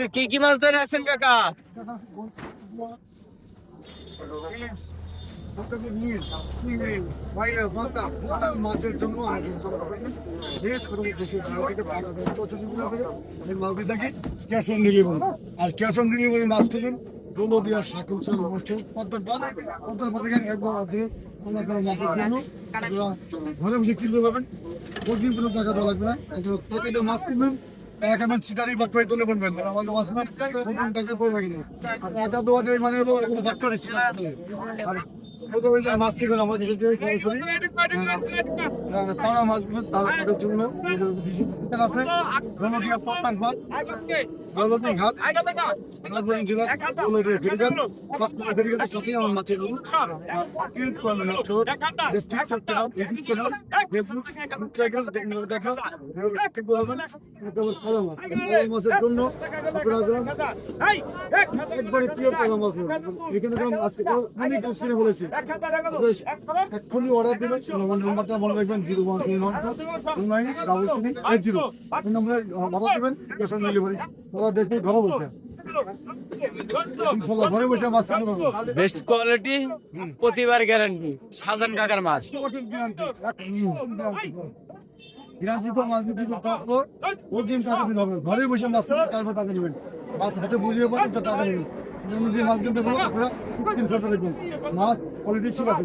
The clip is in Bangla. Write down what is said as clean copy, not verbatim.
কি কি মাছ ধরে আছেন কাকা? মাছের জন্য ক্যাশ অন ডেলিভারি আর ক্যাশ অন ডেলিভারি মাছ কিনুন দোলো দিয়ে শাকুল চাল অনুষ্ঠান একবার আছে ঘরে বসে কিনতে পারবেন প্রতিদিন কোনো টাকা দেওয়া লাগবে না প্রতিদিন মাছ কিনবেন এখানে সিটারি বাটপাই তুলে বলবেন আমাদের মাছ প্রথম টাকা পড়ে থাকে না আর এটা দেওয়া যায় মানে হলো বাটপাই আর মাছ কিনবেন আমাদের তারা মাছগুলো তাদের জন্য আছে জনপ্রিয় পট্টান ঘাট জলদি ঘাট জেলা ফেরিঘাটের সাথে আমার মাছের মাছের জন্য একবারে প্রিয় পালা মাছ এখানে আজকে অনেক কিনে বলেছি এক্ষুনি অর্ডার দেবেন আমার নাম্বারটা মনে রাখবেন 01393 এই নম্বরে অর্ডার দেবেন ক্যাশ অন ডেলিভারি ওরা দেখবে ঘরে বসে ঘরে বসে মাছ কিনতে পারবেন বেস্ট কোয়ালিটি, প্রতিবার গ্যারান্টি। শাহজাহান কাকার মাছ। ঘরে বসে মাছ কিনতে তারপর টাকা নেবেন মাছ হাতে বুঝিয়ে পারেন তো টাকা নেবেন যে মাছ কিনতে আপনারা মাছ কোয়ালিটি ঠিক আছে